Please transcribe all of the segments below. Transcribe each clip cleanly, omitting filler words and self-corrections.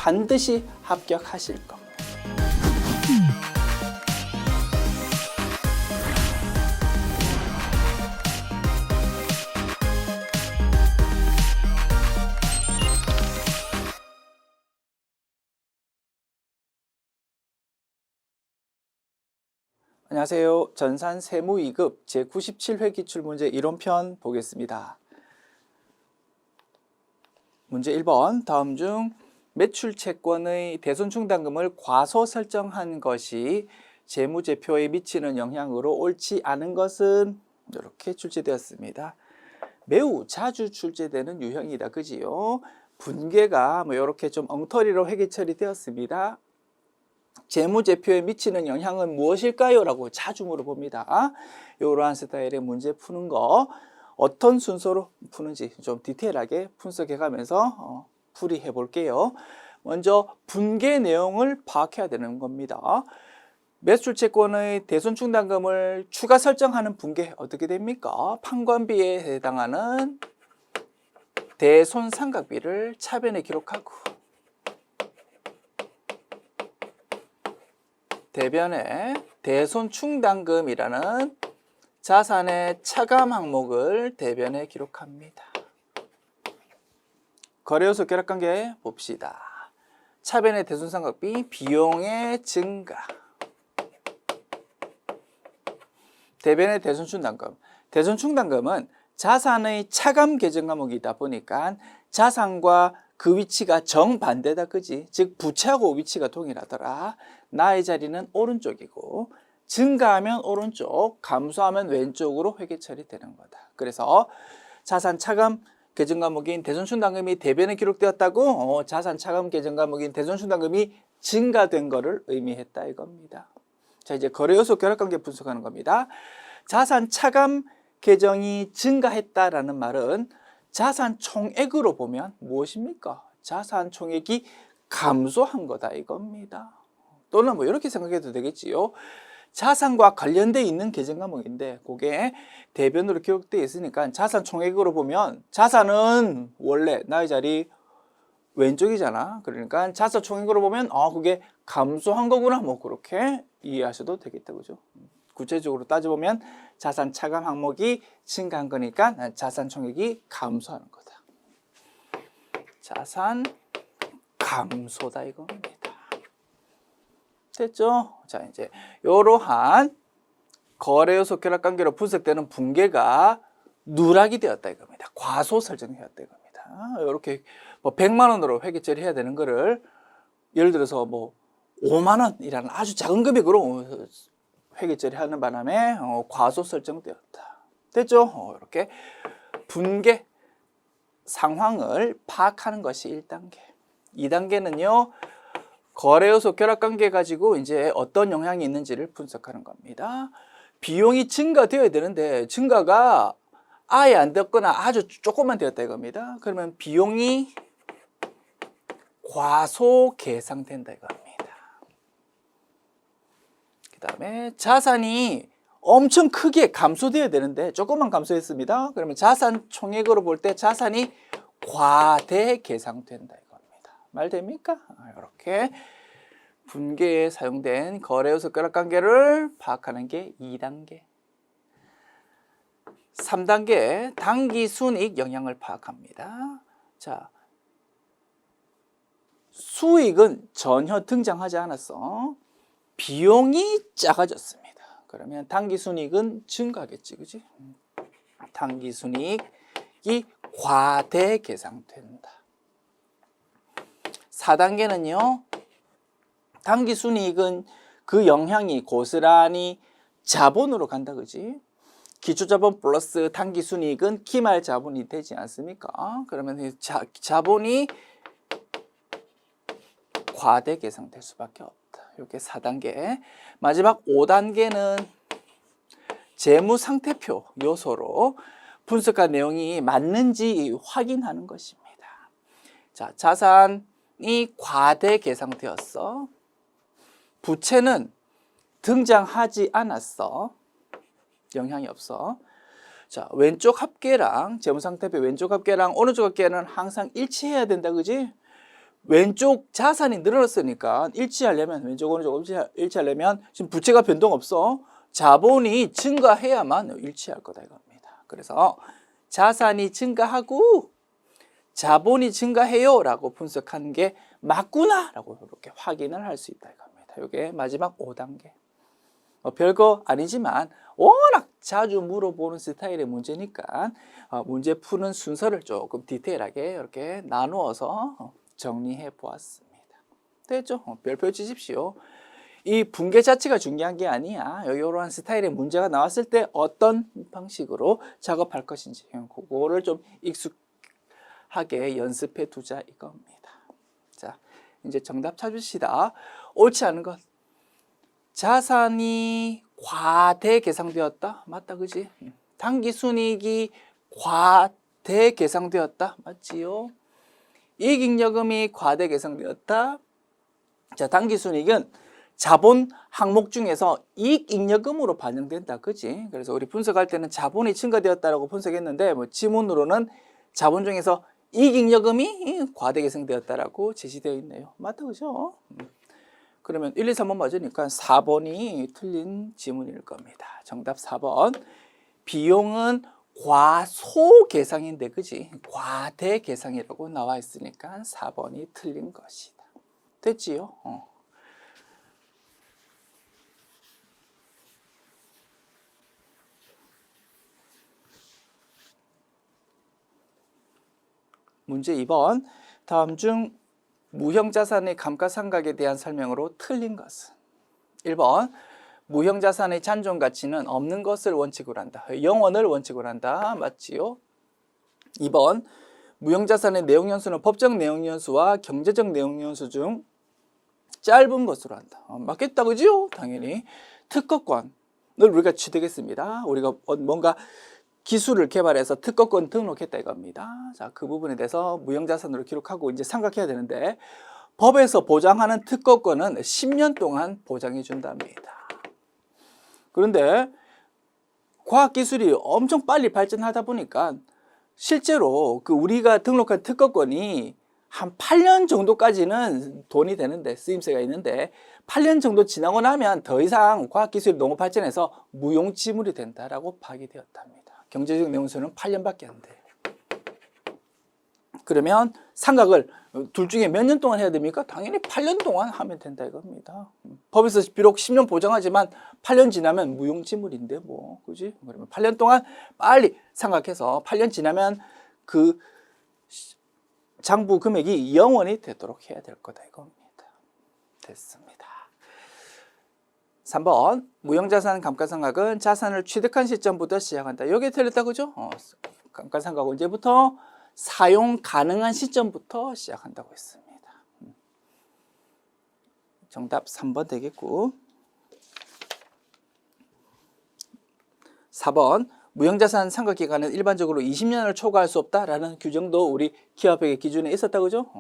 반드시 합격하실 겁니다. 안녕하세요. 전산 세무 2급 제97회 기출문제 이론편 보겠습니다. 문제 1번. 다음 중 매출채권의 대손충당금을 과소 설정한 것이 재무제표에 미치는 영향으로 옳지 않은 것은 이렇게 출제되었습니다. 매우 자주 출제되는 유형이다. 그지요? 분계가 이렇게 좀 엉터리로 회계 처리되었습니다. 재무제표에 미치는 영향은 무엇일까요? 라고 자주 물어봅니다. 이러한 스타일의 문제 푸는 거 어떤 순서로 푸는지 좀 디테일하게 분석해 가면서 풀이해 볼게요. 먼저 분계 내용을 파악해야 되는 겁니다. 매출채권의 대손충당금을 추가 설정하는 분계 어떻게 됩니까? 판관비에 해당하는 대손상각비를 차변에 기록하고 대변에 대손충당금이라는 자산의 차감 항목을 대변에 기록합니다. 거래요소 결합관계 봅시다. 차변의 대손상각비, 비용의 증가. 대변의 대손충당금. 대손충당금은 자산의 차감 계정 과목이다 보니까 자산과 그 위치가 정반대다. 그지? 즉 부채하고 위치가 동일하더라. 나의 자리는 오른쪽이고 증가하면 오른쪽, 감소하면 왼쪽으로 회계 처리되는 거다. 그래서 자산 차감 계정 과목인 대손충당금이 대변에 기록되었다고 자산 차감 계정 과목인 대손충당금이 증가된 거를 의미했다 이겁니다. 자, 이제 거래요소 결합관계 분석하는 겁니다. 자산 차감 계정이 증가했다라는 말은 자산 총액으로 보면 무엇입니까? 자산 총액이 감소한 거다 이겁니다. 또는 이렇게 생각해도 되겠지요. 자산과 관련되어 있는 계정 과목인데 그게 대변으로 기록되어 있으니까 자산 총액으로 보면 자산은 원래 나의 자리 왼쪽이잖아. 그러니까 자산 총액으로 보면 그게 감소한 거구나. 그렇게 이해하셔도 되겠다. 그죠? 구체적으로 따져보면 자산 차감 항목이 증가한 거니까 자산 총액이 감소하는 거다. 자산 감소다 이겁니다. 됐죠? 자, 이제 이러한 거래요소 결합관계로 분석되는 분계가 누락이 되었다 이겁니다. 과소 설정되었다 이겁니다. 이렇게 100만 원으로 회계 처리해야 되는 거를 예를 들어서 5만 원이라는 아주 작은 금액으로 회계 처리하는 바람에 과소 설정되었다. 됐죠? 이렇게 분계 상황을 파악하는 것이 1단계. 2단계는요. 거래요소 결합관계 가지고 이제 어떤 영향이 있는지를 분석하는 겁니다. 비용이 증가되어야 되는데 증가가 아예 안 되었거나 아주 조금만 되었다 이겁니다. 그러면 비용이 과소 계상된다 이겁니다. 그 다음에 자산이 엄청 크게 감소되어야 되는데 조금만 감소했습니다. 그러면 자산 총액으로 볼 때 자산이 과대 계상된다 이겁니다. 말 됩니까? 이렇게 분계에 사용된 거래요소 결합관계를 파악하는 게 2단계. 3단계 당기순이익 영향을 파악합니다. 자, 수익은 전혀 등장하지 않았어. 비용이 작아졌습니다. 그러면 당기순이익은 증가하겠지, 그지? 당기순이익이 과대 계상된다. 4단계는요. 당기순이익은 그 영향이 고스란히 자본으로 간다. 그지? 기초자본 플러스 당기순이익은 기말자본이 되지 않습니까? 그러면 자본이 과대 계상될 수밖에 없다. 이렇게 4단계. 마지막 5단계는 재무상태표 요소로 분석한 내용이 맞는지 확인하는 것입니다. 자, 자산이 과대 계상되었어. 부채는 등장하지 않았어. 영향이 없어. 자, 왼쪽 합계랑 재무상태표 왼쪽 합계랑 오른쪽 합계는 항상 일치해야 된다. 그지? 왼쪽 자산이 늘어났으니까 일치하려면 왼쪽 오른쪽 일치하려면 지금 부채가 변동 없어. 자본이 증가해야만 일치할 거다 이겁니다. 그래서 자산이 증가하고 자본이 증가해요 라고 분석하는 게 맞구나 라고 이렇게 확인을 할 수 있다 이겁니다. 이게 마지막 5단계. 별거 아니지만 워낙 자주 물어보는 스타일의 문제니까 문제 푸는 순서를 조금 디테일하게 이렇게 나누어서 정리해 보았습니다. 됐죠? 별표 치십시오. 이 분계 자체가 중요한 게 아니야. 이러한 스타일의 문제가 나왔을 때 어떤 방식으로 작업할 것인지 그거를 좀 익숙하게 연습해 두자 이겁니다. 자, 이제 정답 찾읍시다. 옳지 않은 것. 자산이 과대계상되었다. 맞다, 그지? 당기순이익이 과대계상되었다. 맞지요? 이익잉여금이 과대계상되었다. 자, 당기순이익은 자본 항목 중에서 이익잉여금으로 반영된다. 그지? 그래서 우리 분석할 때는 자본이 증가되었다라고 분석했는데 지문으로는 자본 중에서 이익잉여금이 과대계상되었다라고 제시되어 있네요. 맞다, 그죠? 그러면 1, 2, 3번 맞으니까 4번이 틀린 지문일 겁니다. 정답 4번. 비용은 과소계상인데, 그지? 과대계상이라고 나와 있으니까 4번이 틀린 것이다. 됐지요? 문제 2번. 다음 중 무형자산의 감가상각에 대한 설명으로 틀린 것은? 1번. 무형자산의 잔존가치는 없는 것을 원칙으로 한다. 영원을 원칙으로 한다. 맞지요? 2번. 무형자산의 내용연수는 법적 내용연수와 경제적 내용연수 중 짧은 것으로 한다. 맞겠다, 그지요? 당연히. 특허권을 우리가 취득했습니다. 우리가 뭔가 기술을 개발해서 특허권 등록했다 이겁니다. 자, 그 부분에 대해서 무형자산으로 기록하고 이제 삼각해야 되는데 법에서 보장하는 특허권은 10년 동안 보장해 준답니다. 그런데 과학기술이 엄청 빨리 발전하다 보니까 실제로 우리가 등록한 특허권이 한 8년 정도까지는 돈이 되는데 쓰임새가 있는데 8년 정도 지나고 나면 더 이상 과학기술이 너무 발전해서 무용지물이 된다라고 파기되었답니다. 경제적 내용서는 8년밖에 안 돼요. 그러면 상각을 둘 중에 몇 년 동안 해야 됩니까? 당연히 8년 동안 하면 된다 이겁니다. 법에서 비록 10년 보장하지만 8년 지나면 무용지물인데 뭐, 그지? 그러면 8년 동안 빨리 상각해서 8년 지나면 그 장부 금액이 영원히 되도록 해야 될 거다 이겁니다. 됐습니다. 3번. 무형자산 감가상각은 자산을 취득한 시점부터 시작한다. 여기에 틀렸다, 그죠? 감가상각은 언제부터? 사용 가능한 시점부터 시작한다고 했습니다. 정답 3번 되겠고. 4번. 무형자산 상각기간은 일반적으로 20년을 초과할 수 없다라는 규정도 우리 기업회계 기준에 있었다, 그죠?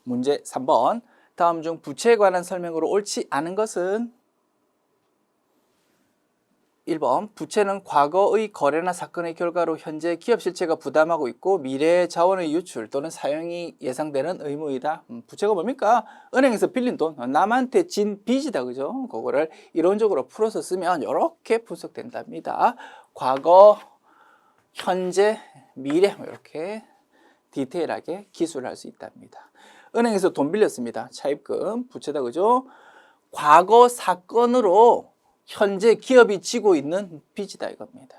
문제 3번. 다음 중 부채에 관한 설명으로 옳지 않은 것은? 1번. 부채는 과거의 거래나 사건의 결과로 현재 기업 실체가 부담하고 있고 미래의 자원의 유출 또는 사용이 예상되는 의무이다. 부채가 뭡니까? 은행에서 빌린 돈, 남한테 진 빚이다, 그죠? 그거를 이론적으로 풀어서 쓰면 이렇게 분석된답니다. 과거, 현재, 미래 이렇게 디테일하게 기술을 할 수 있답니다. 은행에서 돈 빌렸습니다. 차입금, 부채다, 그죠? 과거 사건으로 현재 기업이 지고 있는 빚이다 이겁니다.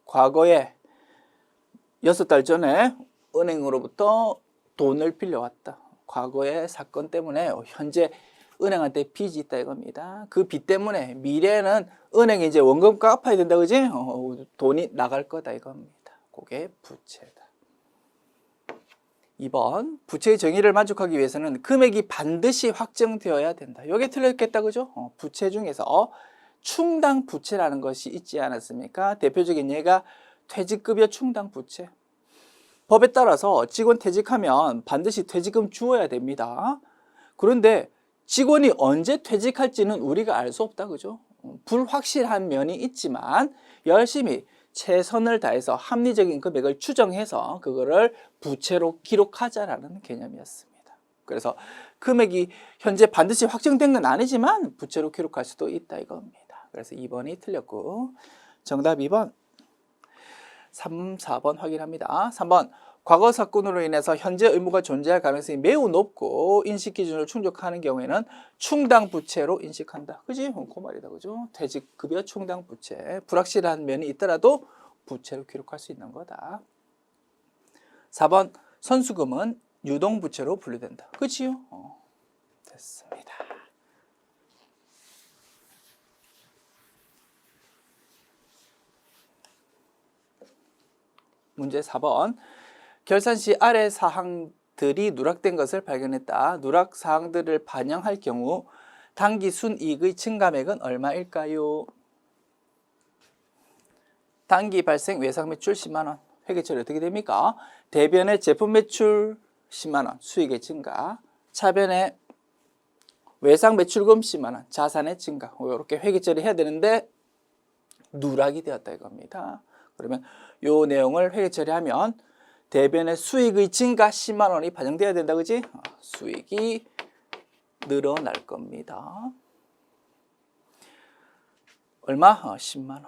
과거에 6달 전에 은행으로부터 돈을 빌려왔다. 과거의 사건 때문에 현재 은행한테 빚이 있다 이겁니다. 그 빚 때문에 미래에는 은행이 이제 원금 갚아야 된다, 그지? 돈이 나갈 거다 이겁니다. 그게 부채다. 2번. 부채의 정의를 만족하기 위해서는 금액이 반드시 확정되어야 된다. 여기 틀렸겠다, 그죠? 부채 중에서 충당 부채라는 것이 있지 않았습니까? 대표적인 예가 퇴직급여 충당 부채. 법에 따라서 직원 퇴직하면 반드시 퇴직금 주어야 됩니다. 그런데 직원이 언제 퇴직할지는 우리가 알 수 없다, 그죠? 불확실한 면이 있지만 열심히 최선을 다해서 합리적인 금액을 추정해서 그거를 부채로 기록하자라는 개념이었습니다. 그래서 금액이 현재 반드시 확정된 건 아니지만 부채로 기록할 수도 있다 이겁니다. 그래서 2번이 틀렸고 정답 2번. 3, 4번 확인합니다. 3번. 과거 사건으로 인해서 현재 의무가 존재할 가능성이 매우 높고 인식 기준을 충족하는 경우에는 충당 부채로 인식한다. 그지? 그 말이다. 그죠? 퇴직급여 충당 부채. 불확실한 면이 있더라도 부채로 기록할 수 있는 거다. 4번. 선수금은 유동부채로 분류된다. 그치요? 됐습니다. 문제 4번. 결산 시 아래 사항들이 누락된 것을 발견했다. 누락 사항들을 반영할 경우 당기 순이익의 증가액은 얼마일까요? 당기 발생 외상 매출 10만 원. 회계 처리 어떻게 됩니까? 대변의 제품 매출 10만 원. 수익의 증가. 차변의 외상 매출금 10만 원. 자산의 증가. 이렇게 회계 처리해야 되는데 누락이 되었다 이겁니다. 그러면 이 내용을 회계 처리하면 대변의 수익의 증가 10만 원이 반영돼야 된다. 그지? 수익이 늘어날 겁니다. 얼마? 10만 원.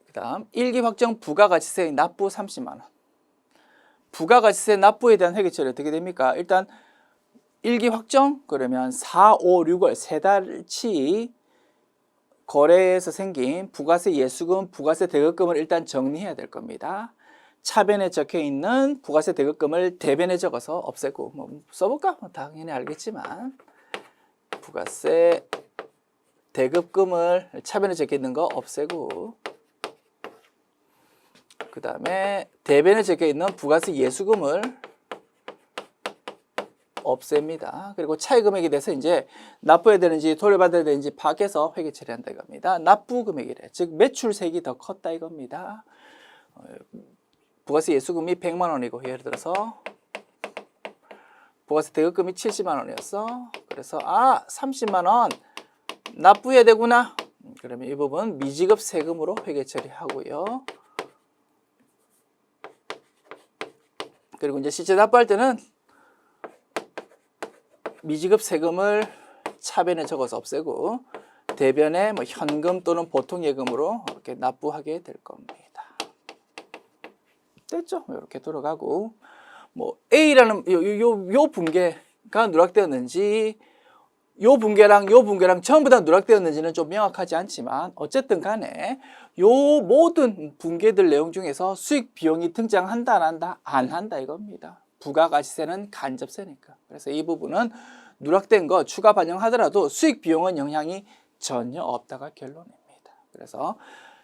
그 다음 일기 확정 부가가치세의 납부 30만 원. 부가가치세 납부에 대한 회계 처리 어떻게 됩니까? 일단 일기 확정 그러면 4, 5, 6월 세 달치 거래에서 생긴 부가세 예수금, 부가세 대급금을 일단 정리해야 될 겁니다. 차변에 적혀 있는 부가세 대급금을 대변에 적어서 없애고 뭐 써볼까? 당연히 알겠지만 부가세 대급금을 차변에 적혀 있는 거 없애고 그 다음에 대변에 적혀 있는 부가세 예수금을 없앱니다. 그리고 차액 금액에 대해서 이제 납부해야 되는지 돌려받아야 되는지 파악해서 회계 처리한다 이겁니다. 납부 금액이래. 즉 매출세액이 더 컸다 이겁니다. 부가세 예수금이 100만 원이고 예를 들어서 부가세 대급금이 70만 원이었어. 그래서 30만 원 납부해야 되구나. 그러면 이 부분 미지급 세금으로 회계 처리하고요. 그리고 이제 실제 납부할 때는 미지급 세금을 차변에 적어서 없애고 대변에 뭐 현금 또는 보통 예금으로 이렇게 납부하게 될 겁니다. 됐죠? 이렇게 돌아가고 뭐 A라는 요 분계가 누락되었는지 요 분계랑 전부 다 누락되었는지는 좀 명확하지 않지만 어쨌든 간에 요 모든 분계들 내용 중에서 수익 비용이 등장한다 안 한다? 안 한다 이겁니다. 부가가치세는 간접세니까. 그래서 이 부분은 누락된 거 추가 반영하더라도 수익 비용은 영향이 전혀 없다가 결론입니다. 그래서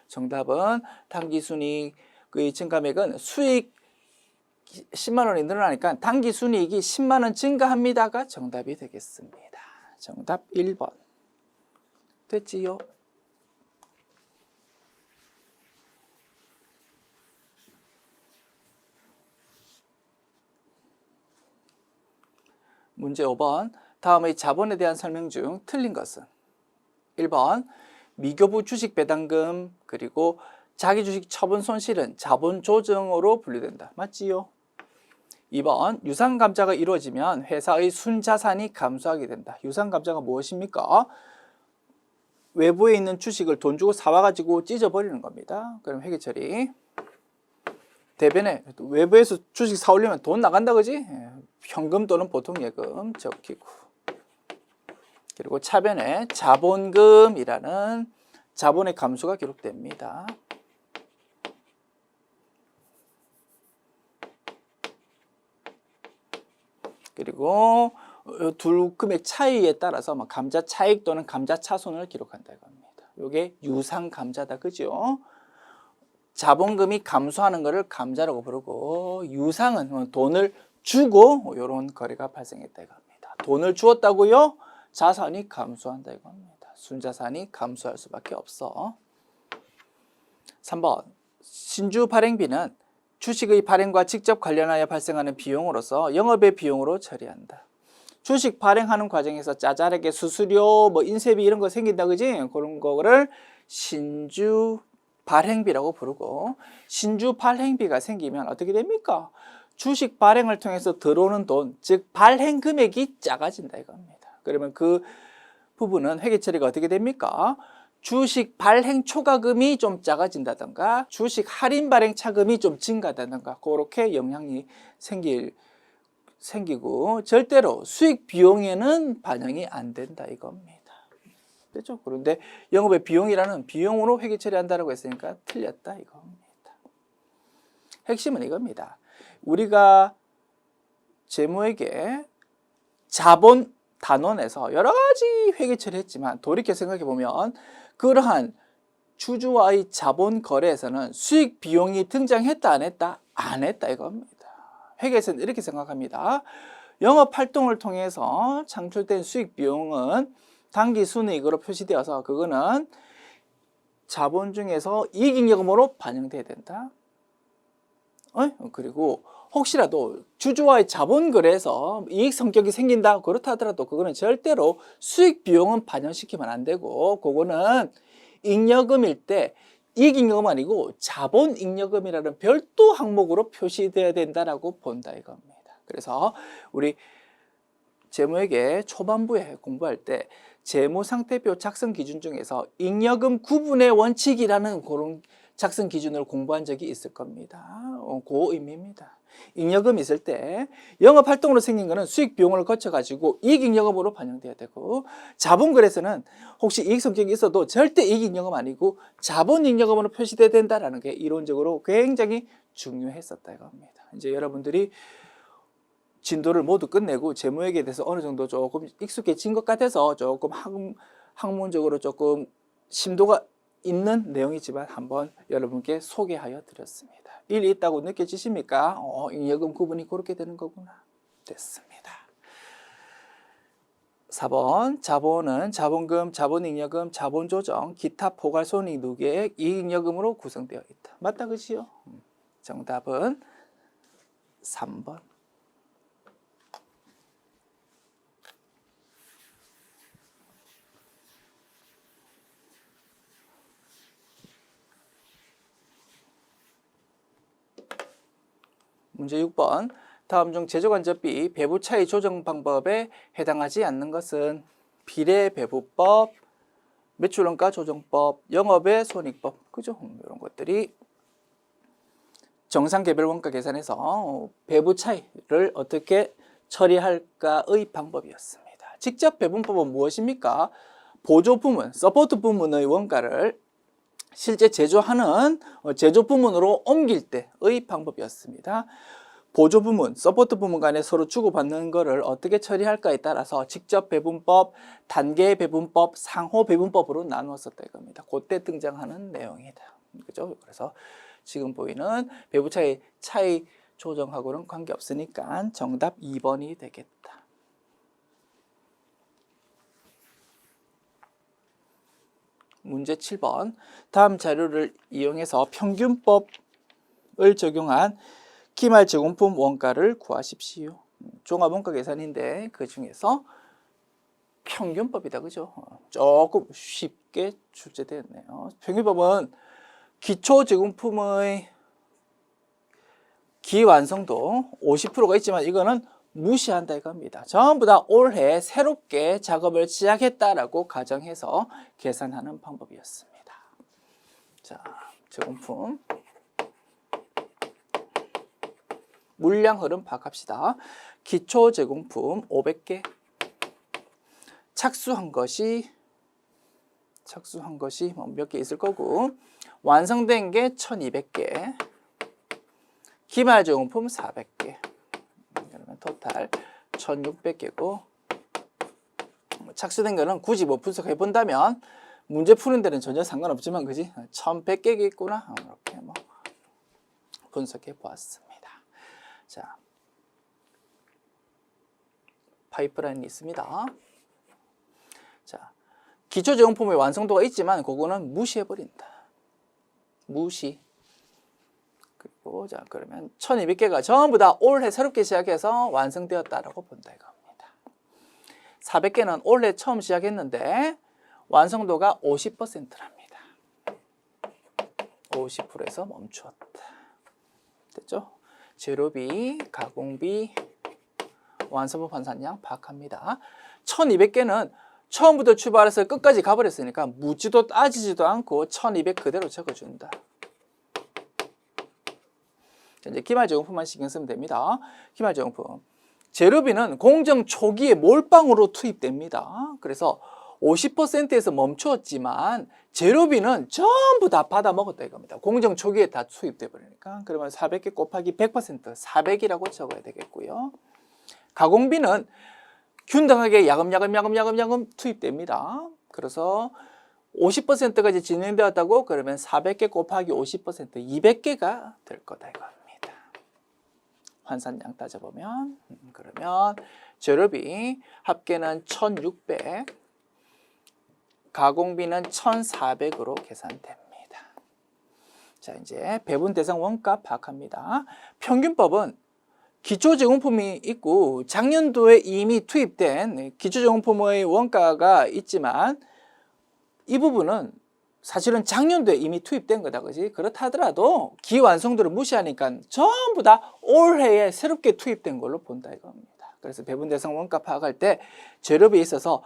정답은 당기순이익의 증가액은 수익 10만 원이 늘어나니까 당기순이익이 10만 원 증가합니다가 정답이 되겠습니다. 정답 1번. 됐지요? 문제 5번. 다음의 자본에 대한 설명 중 틀린 것은? 1번. 미교부 주식 배당금 그리고 자기 주식 처분 손실은 자본 조정으로 분류된다. 맞지요? 2번. 유상감자가 이루어지면 회사의 순자산이 감소하게 된다. 유상감자가 무엇입니까? 외부에 있는 주식을 돈 주고 사와가지고 찢어버리는 겁니다. 그럼 회계처리. 대변에 외부에서 주식 사오려면 돈 나간다 그지? 현금 또는 보통 예금 적히고 그리고 차변에 자본금이라는 자본의 감소가 기록됩니다. 그리고 둘 금액 차이에 따라서 감자 차익 또는 감자 차손을 기록한다 이겁니다. 이게 유상 감자다 그죠? 자본금이 감소하는 것을 감자라고 부르고 유상은 돈을 주고 이런 거래가 발생했다 이겁니다. 돈을 주었다고요? 자산이 감소한다 이겁니다. 순자산이 감소할 수밖에 없어. 3번. 신주 발행비는 주식의 발행과 직접 관련하여 발생하는 비용으로서 영업의 비용으로 처리한다. 주식 발행하는 과정에서 짜잘하게 수수료, 뭐 인쇄비 이런 거 생긴다, 그지? 그런 거를 신주 발행비라고 부르고, 신주 발행비가 생기면 어떻게 됩니까? 주식 발행을 통해서 들어오는 돈, 즉 발행 금액이 작아진다 이겁니다. 그러면 그 부분은 회계 처리가 어떻게 됩니까? 주식 발행 초과금이 좀 작아진다든가 주식 할인 발행 차금이 좀 증가하다든가 그렇게 영향이 생기고 절대로 수익 비용에는 반영이 안 된다 이겁니다. 그렇죠? 그런데 영업의 비용이라는 비용으로 회계 처리한다고 했으니까 틀렸다 이겁니다. 핵심은 이겁니다. 우리가 재무에게 자본 단원에서 여러 가지 회계 처리했지만 돌이켜 생각해 보면 그러한 주주와의 자본 거래에서는 수익 비용이 등장했다 안 했다? 안 했다 이겁니다. 회계에서는 이렇게 생각합니다. 영업 활동을 통해서 창출된 수익 비용은 당기 순이익으로 표시되어서 그거는 자본 중에서 이익잉여금으로 반영돼야 된다. 그리고 혹시라도 주주와의 자본 거래에서 이익 성격이 생긴다 그렇다 하더라도 그거는 절대로 수익 비용은 반영시키면 안 되고 그거는 잉여금일 때 이익잉여금 아니고 자본잉여금이라는 별도 항목으로 표시되어야 된다라고 본다 이겁니다. 그래서 우리 재무회계 초반부에 공부할 때 재무상태표 작성 기준 중에서 잉여금 구분의 원칙이라는 그런 작성 기준을 공부한 적이 있을 겁니다. 그 의미입니다. 잉여금 있을 때 영업활동으로 생긴 거는 수익 비용을 거쳐가지고 이익잉여금으로 반영돼야 되고 자본거래에서는 혹시 이익 성격이 있어도 절대 이익잉여금 아니고 자본잉여금으로 표시돼야 된다는 게 이론적으로 굉장히 중요했었다 이겁니다. 이제 여러분들이 진도를 모두 끝내고 재무회계에 대해서 어느 정도 조금 익숙해진 것 같아서 조금 학문적으로 조금 심도가 있는 내용이지만 한번 여러분께 소개하여 드렸습니다. 일이 있다고 느껴지십니까? 잉여금 구분이 그렇게 되는 거구나. 됐습니다. 4번 자본은 자본금, 자본잉여금, 자본조정, 기타 포괄손익 누계액, 이익잉여금으로 구성되어 있다. 맞다 그지요? 정답은 3번. 문제 6번 다음 중 제조간접비 배부 차이 조정 방법에 해당하지 않는 것은 비례배부법, 매출원가 조정법, 영업의 손익법 그죠? 이런 것들이 정상개별 원가 계산에서 배부 차이를 어떻게 처리할까의 방법이었습니다. 직접 배분법은 무엇입니까? 보조 부문, 서포트 부문의 원가를 실제 제조하는 제조 부문으로 옮길 때의 방법이었습니다. 보조 부문, 서포트 부문 간에 서로 주고받는 것을 어떻게 처리할까에 따라서 직접 배분법, 단계 배분법, 상호 배분법으로 나누었었다 이겁니다. 그때 등장하는 내용이다. 그죠? 그래서 지금 보이는 배부 차이 조정하고는 관계없으니까 정답 2번이 되겠다. 문제 7번 다음 자료를 이용해서 평균법을 적용한 기말 제공품 원가를 구하십시오. 종합원가 계산인데 그 중에서 평균법이다 그죠? 조금 쉽게 출제되었네요. 평균법은 기초 제공품의 기완성도 50%가 있지만 이거는 무시한다 이겁니다. 전부 다 올해 새롭게 작업을 시작했다라고 가정해서 계산하는 방법이었습니다. 자, 제공품 물량 흐름 파악합시다. 기초 제공품 500개 착수한 것이 몇 개 있을 거고 완성된 게 1200개 기말 제공품 400개 그러면 토탈 1600개고 착수된 거는 굳이 뭐 분석해 본다면 문제 푸는 데는 전혀 상관없지만 그지 1100개가 있구나 이렇게 뭐 분석해 보았습니다. 자, 파이프라인이 있습니다. 자, 기초 제공품의 완성도가 있지만 그거는 무시해 버린다. 무시. 그리고 자 그러면 1200개가 전부 다 올해 새롭게 시작해서 완성되었다라고 본다 이겁니다. 400개는 올해 처음 시작했는데 완성도가 50%랍니다. 50%에서 멈추었다. 됐죠? 재료비, 가공비, 완성품 환산량 파악합니다. 1200개는 처음부터 출발해서 끝까지 가버렸으니까 묻지도 따지지도 않고 1200 그대로 적어준다. 이제 기말제공품만 신경 쓰면 됩니다. 기말제공품. 재료비는 공정 초기에 몰빵으로 투입됩니다. 그래서 50%에서 멈추었지만 재료비는 전부 다 받아 먹었다 이겁니다. 공정 초기에 다 투입돼 버리니까. 그러면 400개 곱하기 100%, 400이라고 적어야 되겠고요. 가공비는 균등하게 야금야금 투입됩니다. 그래서 50%까지 진행되었다고 그러면 400개 곱하기 50%, 200개가 될 거다 이겁니다. 환산량 따져보면 그러면 재료비 합계는 1600, 가공비는 1400으로 계산됩니다. 자, 이제 배분 대상 원가 파악합니다. 평균법은 기초제공품이 있고 작년도에 이미 투입된 기초제공품의 원가가 있지만 이 부분은 사실은 작년도에 이미 투입된 거다, 그지? 그렇다 하더라도 기완성도를 무시하니까 전부 다 올해에 새롭게 투입된 걸로 본다 이겁니다. 그래서 배분 대상 원가 파악할 때 재료비에 있어서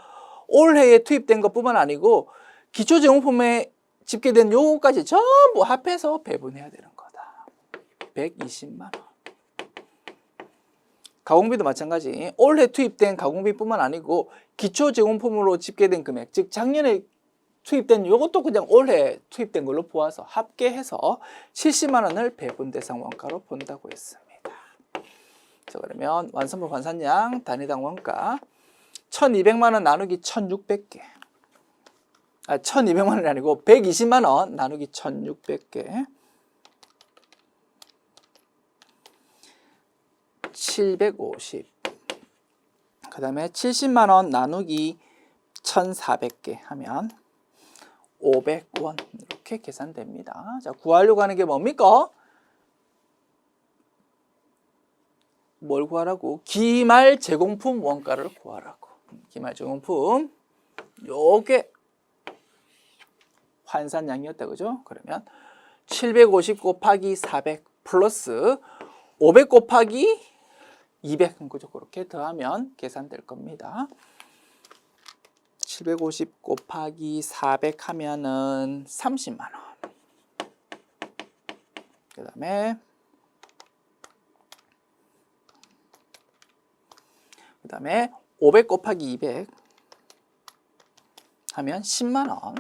올해에 투입된 것뿐만 아니고 기초제공품에 집계된 요거까지 전부 합해서 배분해야 되는 거다. 120만 원. 가공비도 마찬가지. 올해 투입된 가공비뿐만 아니고 기초제공품으로 집계된 금액, 즉 작년에 투입된 요것도 그냥 올해 투입된 걸로 보아서 합계해서 70만 원을 배분 대상 원가로 본다고 했습니다. 자, 그러면 완성품 환산량 단위당 원가 1200만 원 나누기 1600개. 1200만 원이 아니고 120만 원 나누기 1600개. 750. 그 다음에 70만 원 나누기 1400개 하면 500원 이렇게 계산됩니다. 자, 구하려고 하는 게 뭡니까? 뭘 구하라고? 기말 제공품 원가를 구하라고. 기말 제공품 요게 환산량이었다, 그죠? 그러면 750 곱하기 400 플러스 500 곱하기 200, 그죠? 그렇게 더하면 계산될 겁니다. 750 곱하기 400 하면은 30만 원. 그 다음에 500 곱하기 200 하면 10만 원.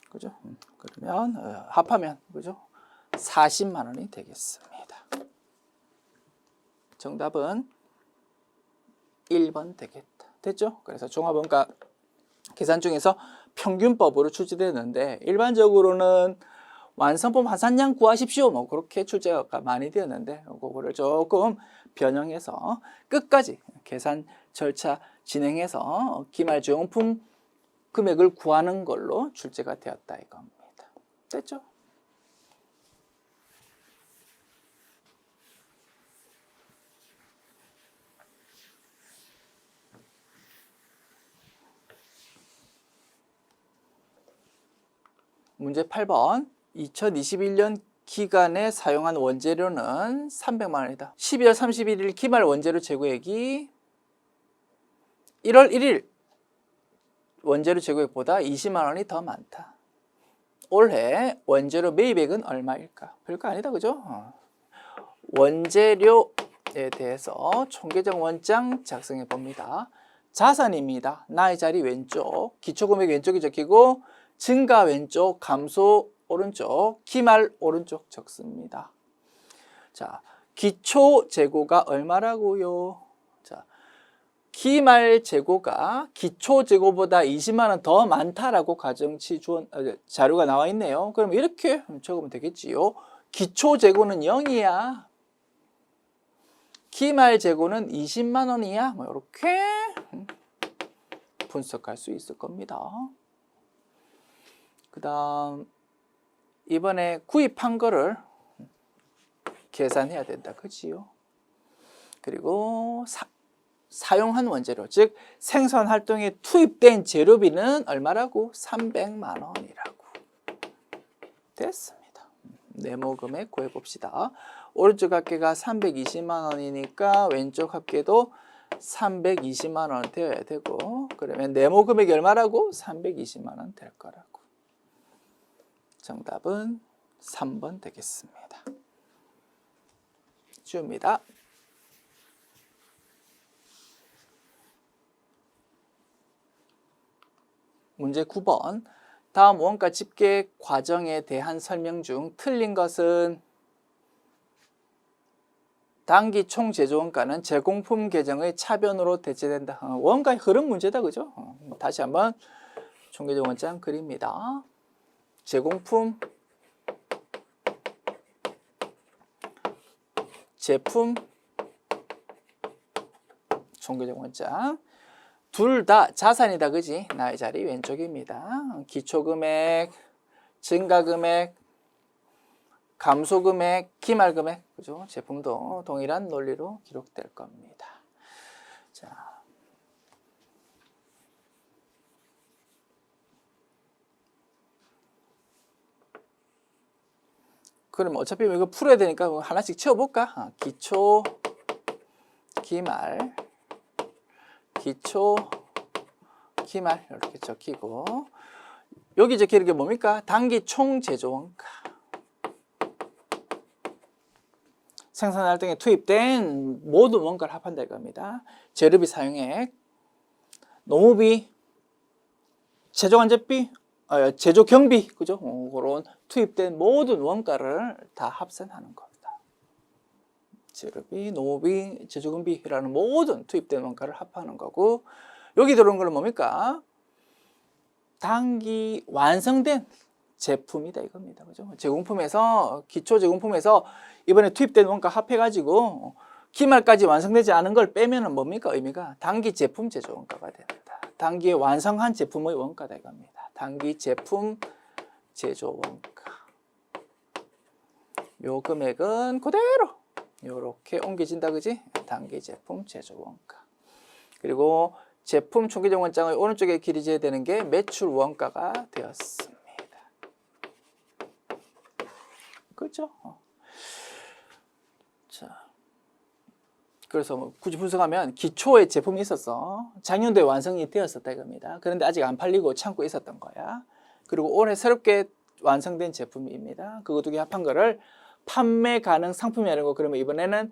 그죠? 그러면 합하면 그죠? 40만 원이 되겠습니다. 정답은 1번 되겠다. 됐죠? 그래서 종합원가 계산 중에서 평균법으로 출제되는데 일반적으로는 완성품 환산량 구하십시오. 뭐 그렇게 출제가 많이 되었는데 그거를 조금 변형해서 끝까지 계산 절차 진행해서 기말제공품 금액을 구하는 걸로 출제가 되었다 이겁니다. 됐죠? 문제 8번. 2021년 기간에 사용한 원재료는 300만 원이다. 12월 31일 기말 원재료 재고액이 1월 1일 원재료 재고액보다 20만 원이 더 많다. 올해 원재료 매입액은 얼마일까? 별거 아니다, 그죠? 원재료에 대해서 총계정 원장 작성해 봅니다. 자산입니다. 나의 자리 왼쪽, 기초금액 왼쪽이 적히고 증가 왼쪽, 감소 오른쪽, 기말 오른쪽 적습니다. 자, 기초 재고가 얼마라고요? 자, 기말 재고가 기초 재고보다 20만 원 더 많다라고 가정치 자료가 나와 있네요. 그럼 이렇게 적으면 되겠지요. 기초 재고는 0이야. 기말 재고는 20만 원이야. 뭐 이렇게 분석할 수 있을 겁니다. 그 다음 이번에 구입한 거를 계산해야 된다, 그지요? 그리고 사용한 원재료, 즉 생산 활동에 투입된 재료비는 얼마라고? 300만 원이라고. 됐습니다. 네모 금액 구해 봅시다. 오른쪽 합계가 320만 원이니까 왼쪽 합계도 320만 원 되어야 되고, 그러면 네모 금액이 얼마라고? 320만 원 될 거라고. 정답은 3번 되겠습니다. 줍니다. 문제 9번. 다음 원가 집계 과정에 대한 설명 중 틀린 것은 단기 총 제조원가는 제공품 계정의 차변으로 대체된다. 원가의 흐름 문제다, 그죠? 다시 한번 총계정 원장 그립니다. 제공품, 제품, 총계정 원장. 둘 다 자산이다, 그지? 나의 자리 왼쪽입니다. 기초금액, 증가금액, 감소금액, 기말금액, 그죠? 제품도 동일한 논리로 기록될 겁니다. 자, 그럼 어차피 이거 풀어야 되니까 하나씩 채워볼까? 기초, 기말, 기초, 기말 이렇게 적히고, 여기 적히는 게 뭡니까? 단기 총 제조원가. 생산 활동에 투입된 모든 원가를 합한다 이겁니다. 재료비 사용액, 노무비, 제조간접비, 제조 경비, 그죠? 그런 투입된 모든 원가를 다 합산하는 겁니다. 재료비, 노무비, 제조 경비라는 모든 투입된 원가를 합하는 거고, 여기 들어온 건 뭡니까? 단기 완성된 제품이다 이겁니다. 그죠? 제공품에서, 기초 제공품에서 이번에 투입된 원가 합해가지고 기말까지 완성되지 않은 걸 빼면은 뭡니까? 의미가 단기 제품 제조 원가가 된다. 단기에 완성한 제품의 원가다 이겁니다. 단기 제품 제조 원가. 요 금액은 그대로 요렇게 옮겨진다, 그지? 단기 제품 제조 원가. 그리고 제품 총계정 원장의 오른쪽에 기리져야 되는 게 매출 원가가 되었습니다. 그렇죠? 자, 그래서 뭐 굳이 분석하면 기초의 제품이 있었어. 작년도에 완성이 되었었다 이겁니다. 그런데 아직 안 팔리고 창고에 있었던 거야. 그리고 올해 새롭게 완성된 제품입니다. 그거 두 개 합한 거를 판매 가능 상품이라는 거, 그러면 이번에는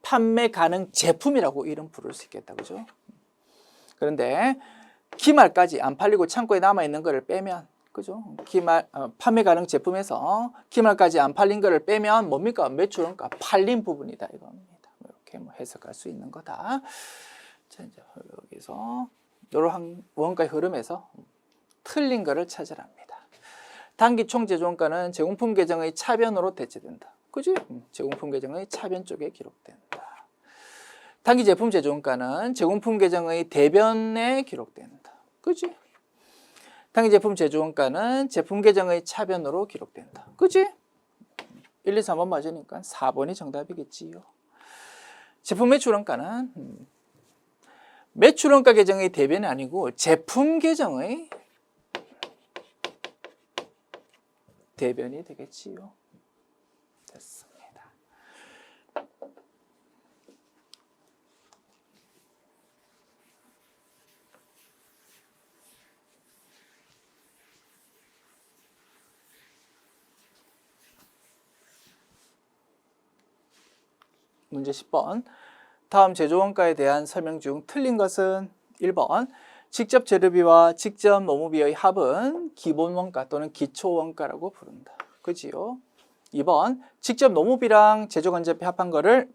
판매 가능 제품이라고 이름 부를 수 있겠다, 그죠? 그런데 기말까지 안 팔리고 창고에 남아 있는 거를 빼면, 그죠? 판매 가능 제품에서 기말까지 안 팔린 거를 빼면 뭡니까? 매출원가 팔린 부분이다 이겁니다. 이렇게 뭐 해석할 수 있는 거다. 자, 이제 여기서 이러한 원가의 흐름에서 틀린 거를 찾으랍니다. 단기 총 제조원가는 제공품 계정의 차변으로 대체된다. 그지? 제공품 계정의 차변 쪽에 기록된다. 단기 제품 제조원가는 제공품 계정의 대변에 기록된다. 그지? 단기 제품 제조원가는 제품 계정의 차변으로 기록된다. 그지? 1, 2, 3번 맞으니까 4번이 정답이겠지요. 제품 매출원가는 매출원가 계정의 대변이 아니고 제품 계정의 대변이 되겠지요. 됐습니다. 문제 10번. 다음 제조원가에 대한 설명 중 틀린 것은 1번. 직접 재료비와 직접 노무비의 합은 기본원가 또는 기초원가라고 부른다. 그지요? 2번. 직접 노무비랑 제조간접비 합한 거를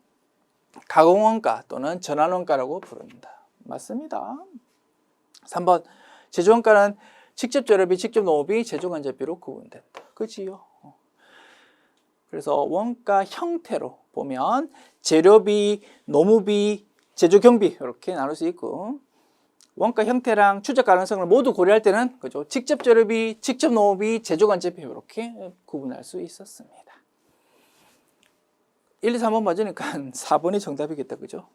가공원가 또는 전환원가라고 부른다. 맞습니다. 3번. 제조원가는 직접 재료비, 직접 노무비, 제조간접비로 구분된다. 그지요? 그래서 원가 형태로 보면 재료비, 노무비, 제조경비 이렇게 나눌 수 있고, 원가 형태랑 추적 가능성을 모두 고려할 때는, 그죠? 직접 재료비, 직접 노무비, 제조간접비 이렇게 구분할 수 있었습니다. 1, 2, 3번 맞으니까 4번이 정답이겠다, 그죠?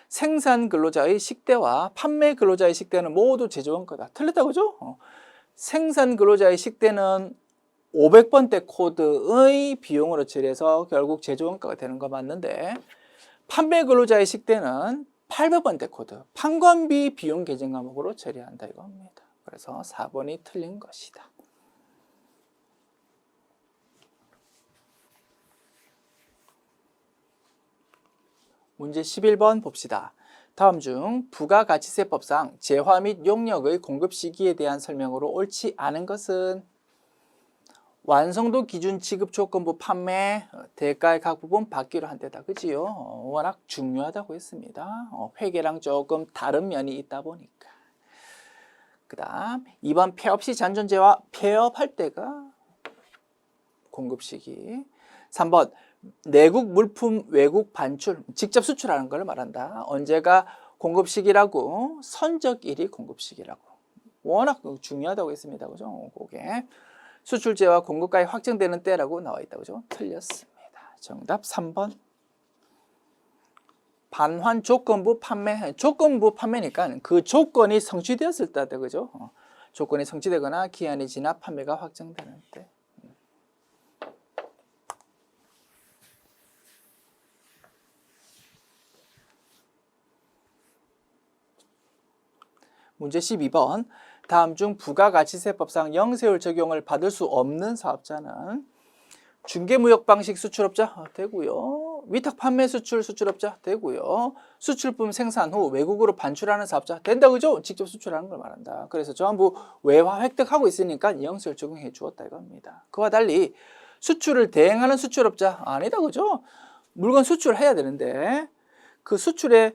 생산 근로자의 식대와 판매 근로자의 식대는 모두 제조원가다. 틀렸다 그죠? 생산 근로자의 식대는 500번대 코드의 비용으로 처리해서 결국 제조원가가 되는 거 맞는데, 판매 근로자의 식대는 800번대 코드, 판관비 비용 계정 과목으로 처리한다 이겁니다. 그래서 4번이 틀린 것이다. 문제 11번 봅시다. 다음 중 부가가치세법상 재화 및 용역의 공급 시기에 대한 설명으로 옳지 않은 것은 완성도 기준 지급 조건부 판매 대가의 각 부분 받기로 한 데다. 그지요? 워낙 중요하다고 했습니다. 회계랑 조금 다른 면이 있다 보니까. 그 다음 2번 폐업 시 잔존재화 폐업할 때가 공급 시기. 3번 내국 물품 외국 반출 직접 수출하는 걸 말한다. 언제가 공급 시기라고? 선적일이 공급 시기라고. 워낙 중요하다고 했습니다. 그죠? 그게 수출재와 공급가액 확정되는 때라고 나와 있다고. 그죠? 틀렸습니다. 정답 3번. 반환 조건부 판매. 조건부 판매니까 그 조건이 성취되었을 때다. 그죠? 조건이 성취되거나 기한이 지나 판매가 확정되는 때. 문제 12번. 다음 중 부가가치세법상 영세율 적용을 받을 수 없는 사업자는 중개무역 방식 수출업자 되고요. 위탁 판매 수출업자 되고요. 수출품 생산 후 외국으로 반출하는 사업자 된다. 그죠? 직접 수출하는 걸 말한다. 그래서 전부 외화 획득하고 있으니까 영세율 적용해 주었다 이겁니다. 그와 달리 수출을 대행하는 수출업자 아니다. 그죠? 물건 수출해야 되는데 그 수출에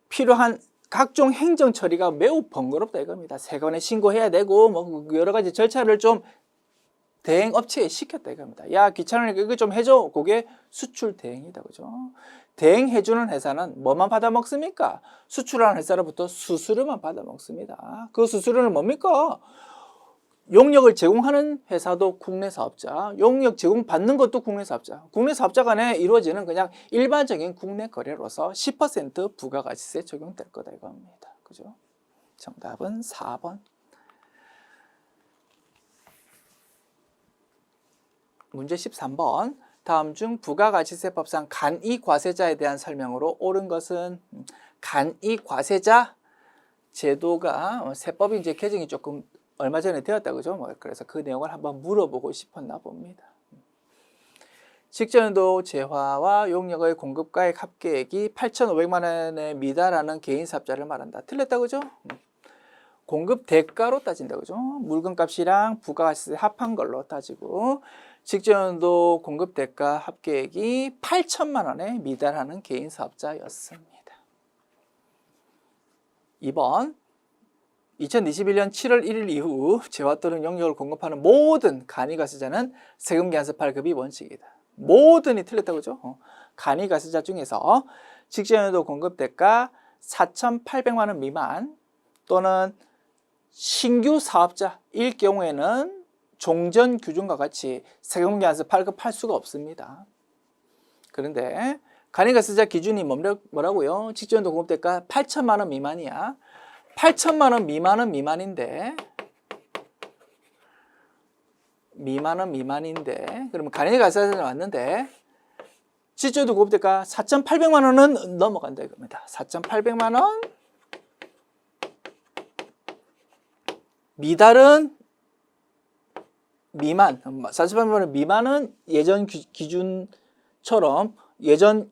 필요한 각종 행정 처리가 매우 번거롭다 이겁니다. 세관에 신고해야 되고 뭐 여러 가지 절차를 좀 대행 업체에 시켰다 이겁니다. 야, 귀찮으니까 이거 좀 해줘. 그게 수출 대행이다. 그죠? 대행해주는 회사는 뭐만 받아 먹습니까? 수출하는 회사로부터 수수료만 받아 먹습니다. 그 수수료는 뭡니까? 용역을 제공하는 회사도 국내 사업자, 용역 제공받는 것도 국내 사업자. 국내 사업자 간에 이루어지는 그냥 일반적인 국내 거래로서 10% 부가가치세 적용될 거다 이겁니다. 그죠? 정답은 4번. 문제 13번. 다음 중 부가가치세법상 간이과세자에 대한 설명으로 옳은 것은 간이과세자 제도가 세법이 이제 개정이 조금 얼마 전에 되었다 그죠? 그래서 그 내용을 한번 물어보고 싶었나 봅니다. 직전연도 재화와 용역의 공급가액 합계액이 8,500만 원에 미달하는 개인 사업자를 말한다. 틀렸다 그죠? 공급 대가로 따진다 그죠? 물건값이랑 부가가치세 합한 걸로 따지고 직전연도 공급 대가 합계액이 8천만 원에 미달하는 개인 사업자였습니다. 2번 2021년 7월 1일 이후 재화 또는 용역을 공급하는 모든 간이과세자는 세금계산서 발급이 원칙이다. 모든이 틀렸다고 그죠? 간이과세자 중에서 직전연도 공급대가 4,800만 원 미만 또는 신규 사업자일 경우에는 종전 규정과 같이 세금계산서 발급할 수가 없습니다. 그런데 간이과세자 기준이 뭐라고요? 직전연도 공급대가 8천만 원 미만이야. 8천만 원 미만은 미만인데 그러면 간이과세자는 왔는데 직전연도 공급대가 4,800만 원은 넘어간다 이겁니다. 4,800만 원 미달은 미만 4,800만 원 미만은 예전 기준처럼 예전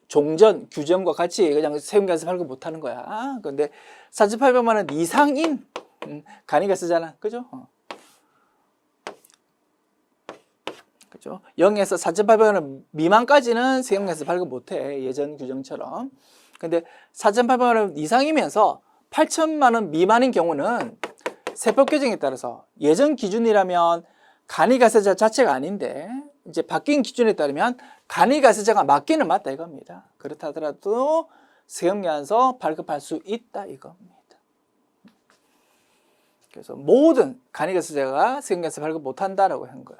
종전 규정과 같이 그냥 세금계산서 발급 못하는 거야. 그런데 4,800만 원 이상인 간이과세자는 그죠? 그죠? 0에서 4,800만 원 미만까지는 세금계산서 발급 못해 예전 규정처럼. 근데 4,800만 원 이상이면서 8천만 원 미만인 경우는 세법 개정에 따라서 예전 기준이라면 간이과세자 자체가 아닌데 이제 바뀐 기준에 따르면 간이과세자가 맞기는 맞다 이겁니다. 그렇다 하더라도 세금계산서 발급할 수 있다 이겁니다. 그래서 모든 간이과세자가 세금계산서 발급 못한다라고 한 거야.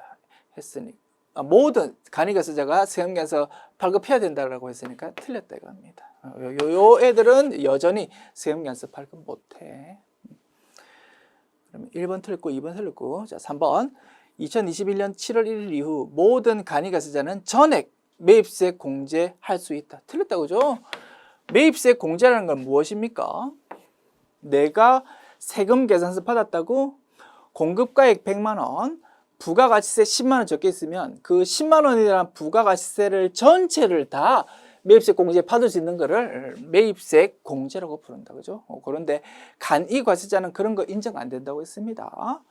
모든 간이가세자가 세금계산서 발급해야 된다고 했으니까 틀렸다 이겁니다. 요 애들은 여전히 세금계산서 발급 못해. 그러면 1번 틀렸고 2번 틀렸고. 자, 3번. 2021년 7월 1일 이후 모든 간이가세자는 전액 매입세 공제할 수 있다. 틀렸다 그죠? 매입세 공제라는 건 무엇입니까? 내가 세금 계산서 받았다고 공급가액 100만 원, 부가가치세 10만 원 적혀 있으면 그 10만 원이라는 부가가치세를 전체를 다 매입세 공제 받을 수 있는 거를 매입세 공제라고 부른다. 그죠? 그런데 간이과세자는 그런 거 인정 안 된다고 했습니다.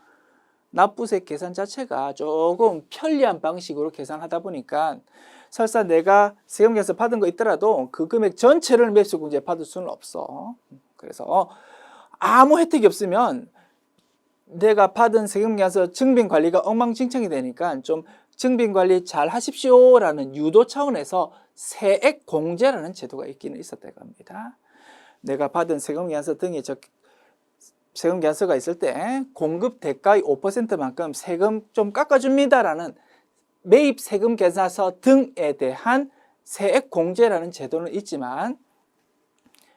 납부세 계산 자체가 조금 편리한 방식으로 계산하다 보니까 설사 내가 세금 계산서 받은 거 있더라도 그 금액 전체를 매입세 공제 받을 수는 없어. 그래서 아무 혜택이 없으면 내가 받은 세금 계산서 증빙 관리가 엉망진창이 되니까 좀 증빙 관리 잘 하십시오라는 유도 차원에서 세액 공제라는 제도가 있기는 있었다고 합니다. 내가 받은 세금 계산서 등에 세금 계산서가 있을 때 공급 대가의 5%만큼 세금 좀 깎아줍니다라는 매입 세금 계산서 등에 대한 세액 공제라는 제도는 있지만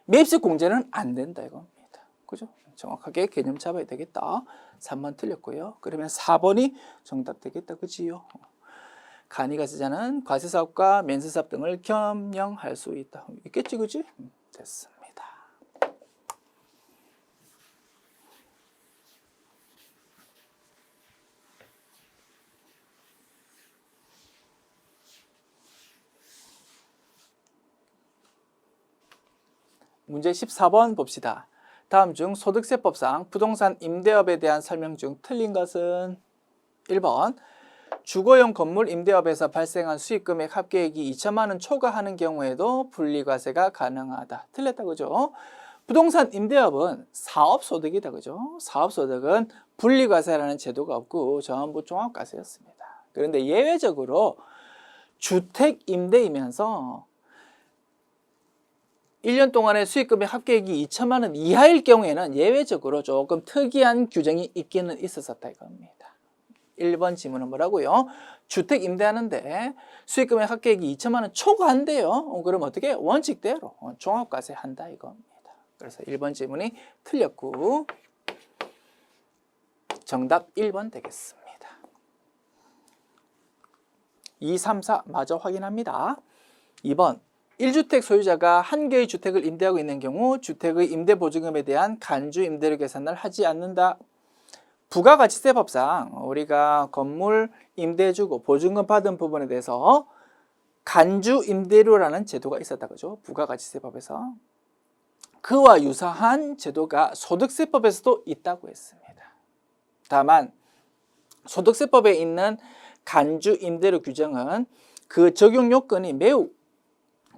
매입세 공제는 안 된다 이겁니다. 그죠? 정확하게 개념 잡아야 되겠다. 3번 틀렸고요. 그러면 4번이 정답 되겠다. 그지요? 간이가세자는 과세사업과 면세사업 등을 겸용할 수 있다. 있겠지, 그지? 됐습니다. 문제 14번 봅시다. 다음 중 소득세법상 부동산 임대업에 대한 설명 중 틀린 것은 1번 주거용 건물 임대업에서 발생한 수익금액 합계액이 2천만 원 초과하는 경우에도 분리과세가 가능하다. 틀렸다 그죠? 부동산 임대업은 사업소득이다 그죠? 사업소득은 분리과세라는 제도가 없고 전부 종합과세였습니다. 그런데 예외적으로 주택 임대이면서 1년 동안의 수익금액 합계액이 2천만 원 이하일 경우에는 예외적으로 조금 특이한 규정이 있기는 있었다 이겁니다. 1번 지문은 뭐라고요? 주택 임대하는데 수익금액 합계액이 2천만 원 초과한대요. 그럼 어떻게? 원칙대로 종합과세 한다 이겁니다. 그래서 1번 지문이 틀렸고 정답 1번 되겠습니다. 2, 3, 4 마저 확인합니다. 2번 1주택 소유자가 한 개의 주택을 임대하고 있는 경우 주택의 임대보증금에 대한 간주 임대료 계산을 하지 않는다. 부가가치세법상 우리가 건물 임대해주고 보증금 받은 부분에 대해서 간주 임대료라는 제도가 있었다 그죠? 부가가치세법에서 그와 유사한 제도가 소득세법에서도 있다고 했습니다. 다만 소득세법에 있는 간주 임대료 규정은 그 적용 요건이 매우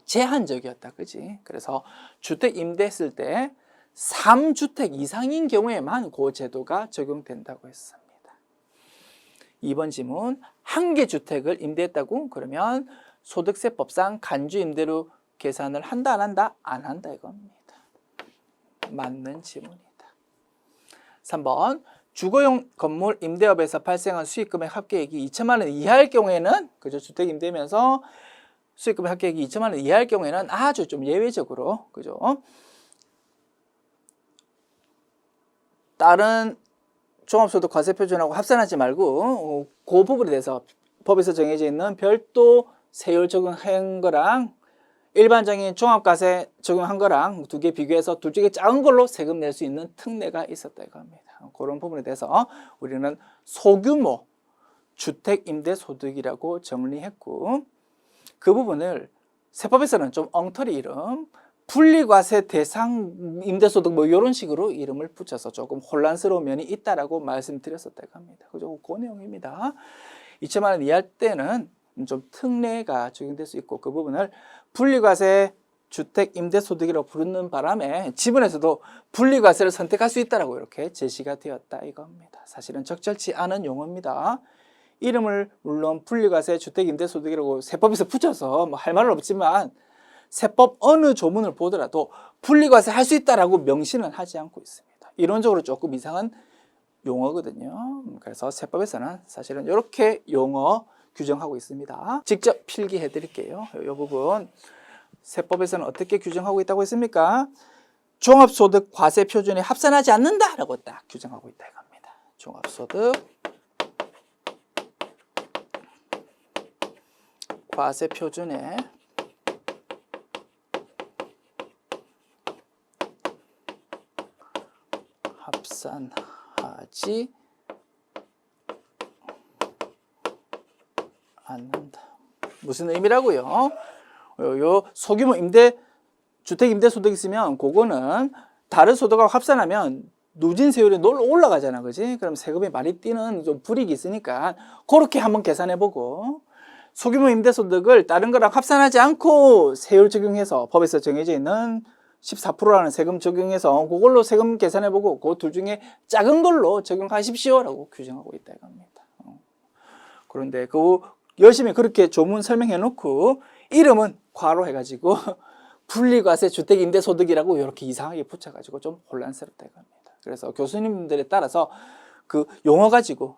제한적이었다. 그지? 그래서 주택 임대했을 때 3주택 이상인 경우에만 그 제도가 적용된다고 했습니다. 2번 지문, 한 개 주택을 임대했다고? 그러면 소득세법상 간주 임대료 계산을 한다 안 한다? 안 한다 이겁니다. 맞는 지문이다. 3번, 주거용 건물 임대업에서 발생한 수익금액 합계액이 2천만 원 이하일 경우에는 그죠? 주택 임대면서 수익금액 합계액이 2천만 원 이하일 경우에는 아주 좀 예외적으로 그죠? 다른 종합소득 과세표준하고 합산하지 말고 그 부분에 대해서 법에서 정해져 있는 별도 세율 적용한 거랑 일반적인 종합과세 적용한 거랑 두 개 비교해서 둘 중에 작은 걸로 세금 낼 수 있는 특례가 있었다 이겁니다. 그런 부분에 대해서 우리는 소규모 주택임대소득이라고 정리했고 그 부분을 세법에서는 좀 엉터리 이름 분리과세 대상 임대소득 뭐 이런 식으로 이름을 붙여서 조금 혼란스러운 면이 있다라고 말씀드렸었다고 합니다. 그죠? 그 내용입니다. 2천만 원 이하일 때는 좀 특례가 적용될 수 있고 그 부분을 분리과세 주택 임대소득이라고 부르는 바람에 지문에서도 분리과세를 선택할 수 있다라고 이렇게 제시가 되었다 이겁니다. 사실은 적절치 않은 용어입니다. 이름을 물론 분리과세 주택 임대소득이라고 세법에서 붙여서 뭐 할 말은 없지만 세법 어느 조문을 보더라도 분리과세 할 수 있다라고 명시는 하지 않고 있습니다. 이론적으로 조금 이상한 용어거든요. 그래서 세법에서는 사실은 이렇게 용어 규정하고 있습니다. 직접 필기해 드릴게요. 이 부분 세법에서는 어떻게 규정하고 있다고 했습니까? 종합소득 과세 표준에 합산하지 않는다라고 딱 규정하고 있다 이겁니다. 종합소득 과세 표준에 합산하지 않는다. 무슨 의미라고요? 요 소규모 주택 임대 소득 있으면 그거는 다른 소득하고 합산하면 누진세율이 올라가잖아, 그지? 그럼 세금이 많이 뛰는 좀 불이익이 있으니까 그렇게 한번 계산해 보고, 소규모 임대 소득을 다른 거랑 합산하지 않고 세율 적용해서 법에서 정해져 있는 14%라는 세금 적용해서 그걸로 세금 계산해 보고 그 둘 중에 작은 걸로 적용하십시오라고 규정하고 있다 이겁니다. 그런데 그 열심히 그렇게 조문 설명해 놓고 이름은 괄호 해가지고 분리과세 주택임대소득이라고 이렇게 이상하게 붙여가지고 좀 혼란스럽다 이겁니다. 그래서 교수님들에 따라서 그 용어 가지고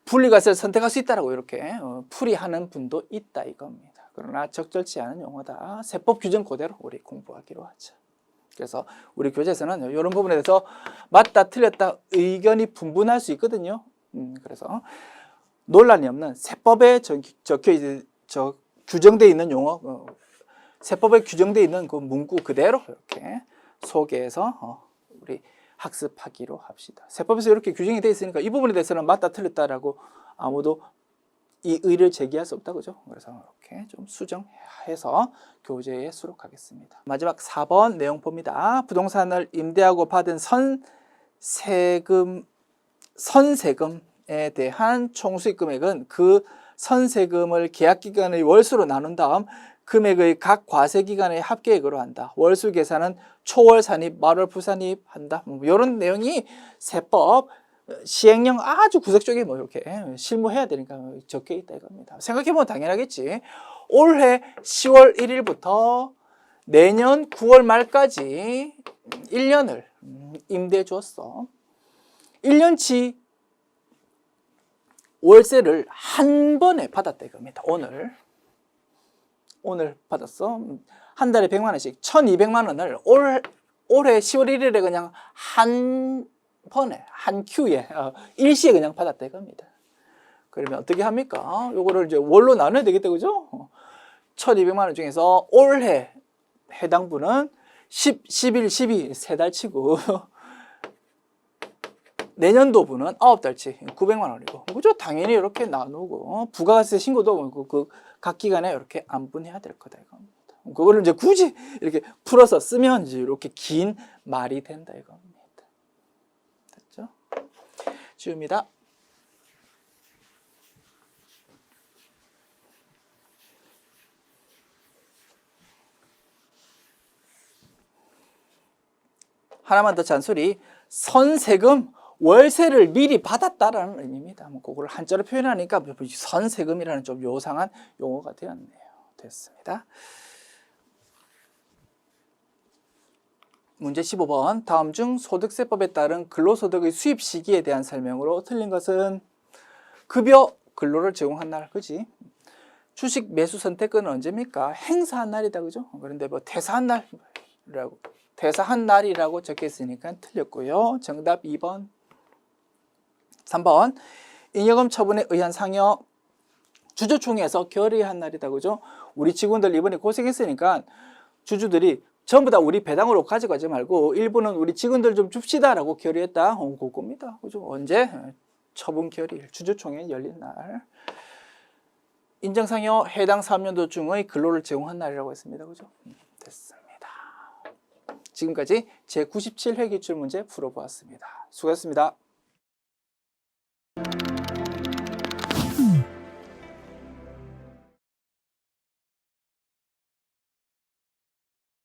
분리과세를 선택할 수 있다라고 이렇게 풀이하는 분도 있다 이겁니다. 그러나 적절치 않은 용어다. 세법 규정 그대로 우리 공부하기로 하죠. 그래서 우리 교재에서는 이런 부분에 대해서 맞다 틀렸다 의견이 분분할 수 있거든요. 그래서 논란이 없는 세법에 규정되어 있는 용어, 세법에 규정되어 있는 그 문구 그대로 이렇게 소개해서 우리 학습하기로 합시다. 세법에서 이렇게 규정이 되어 있으니까 이 부분에 대해서는 맞다 틀렸다라고 아무도 이 의를 제기할 수 없다, 그죠? 그래서 이렇게 좀 수정해서 교재에 수록하겠습니다. 마지막 4번 내용 봅니다. 부동산을 임대하고 받은 선세금에 대한 총수익 금액은 그 선세금을 계약기간의 월수로 나눈 다음 금액의 각 과세기간의 합계액으로 한다. 월수 계산은 초월 산입, 말월 부산입 한다. 이런 내용이 세법 시행령 아주 구석적에 뭐 이렇게 실무해야 되니까 적혀 있다 이겁니다. 생각해보면 당연하겠지. 올해 10월 1일부터 내년 9월 말까지 1년을 임대해 줬어. 1년치 월세를 한 번에 받았다 이겁니다. 오늘 받았어. 한 달에 100만 원씩 1200만 원을 올해 10월 1일에 그냥 한 번에 한 큐에 일시에 그냥 받았다 이겁니다. 그러면 어떻게 합니까? 요거를 이제 월로 나눠야 되겠다, 그죠? 1200만 원 중에서 올해 해당 분은 11, 12 세 달 치고 내년도 분은 9달치 900만 원이고, 그죠? 당연히 이렇게 나누고 부가세 신고도 그 각 기간에 이렇게 안분해야 될 거다 이겁니다. 그거를 이제 굳이 이렇게 풀어서 쓰면 이제 이렇게 긴 말이 된다 이겁니다. 됐죠? 지웁니다. 하나만 더 잔소리. 선세금 월세를 미리 받았다라는 의미입니다. 그걸 한자로 표현하니까 선세금이라는 좀 요상한 용어가 되었네요. 됐습니다. 문제 15번. 다음 중 소득세법에 따른 근로소득의 수입 시기에 대한 설명으로 틀린 것은 급여 근로를 제공한 날, 그지? 주식 매수 선택은 언제입니까? 행사한 날이다, 그죠? 그런데 뭐 퇴사한 날이라고 적혀 있으니까 틀렸고요. 정답 2번. 3번. 잉여금 처분에 의한 상여 주주총회에서 결의한 날이다, 그죠? 우리 직원들 이번에 고생했으니까 주주들이 전부 다 우리 배당으로 가져가지 말고 일부는 우리 직원들 좀 줍시다라고 결의했다. 그겁니다, 그죠? 언제? 처분 결의, 주주총회 열린 날. 인정상여 해당 3년도 중의 근로를 제공한 날이라고 했습니다, 그죠? 됐습니다. 지금까지 제97회 기출문제 풀어보았습니다. 수고하셨습니다.